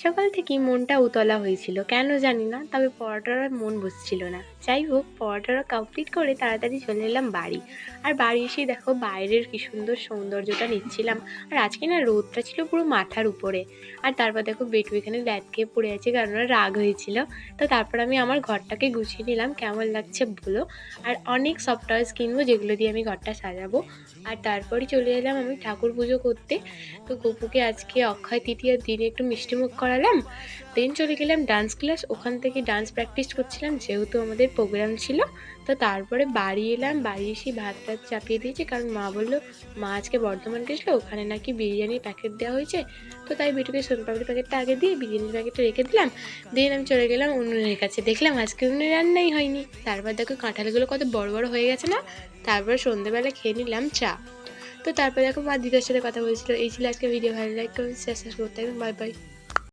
সকাল থেকেই মনটা উতলা হয়েছিল, কেন জানি না। তবে পড়াটার আর মন বসছিল না। যাই হোক, পড়াটা কমপ্লিট করে তাড়াতাড়ি চলে এলাম বাড়ি। আর বাড়ি এসেই দেখো বাইরের কি সুন্দর সৌন্দর্যটা নিচ্ছিলাম। আর আজকে না রোদটা ছিল পুরো মাথার উপরে। আর তারপর দেখো বেটু এখানে ল্যাদ খেয়ে পড়ে আছে, কারণ ওর রাগ হয়েছিল। তো তারপর আমি আমার ঘরটাকে গুছিয়ে নিলাম, কেমন লাগছে বলো। আর অনেক সফট টয়েস কিনবো, যেগুলো দিয়ে আমি ঘরটা সাজাবো। আর তারপরে চলে এলাম আমি ঠাকুর পুজো করতে। তো গপুকে আজকে অক্ষয় তৃতীয়ার দিনে একটু মিষ্টিমুখ করালাম। দেন চলে গেলাম ডান্স ক্লাস, ওখান থেকে ডান্স প্র্যাকটিস করছিলাম যেহেতু আমাদের প্রোগ্রাম ছিল। তো তারপরে বাড়ি এলাম, বাড়ি এসে ভাত টাত চাপিয়ে দিয়েছি, কারণ মা বললো মা আজকে বর্ধমান গেছিলো, ওখানে নাকি বিরিয়ানির প্যাকেট দেওয়া হয়েছে। তো তাই বিটুকে সোনপাপড়ির প্যাকেটটা আগে দিয়ে বিরিয়ানির প্যাকেটটা রেখে দিলাম। দেন আমি চলে গেলাম উনুনের কাছে, দেখলাম আজকে উনুনে রান্নাই হয়নি। তারপর দেখো কাঁঠালগুলো কত বড় বড় হয়ে গেছে না। তারপর সন্ধ্যেবেলা খেয়ে নিলাম চা। তো তারপরে দেখো মা দিদার সাথে কথা বলছিল। এই ছিল আজকে ভিডিও, ভালো লাইক করুন, শেয়ার করতে হবে। Bye bye.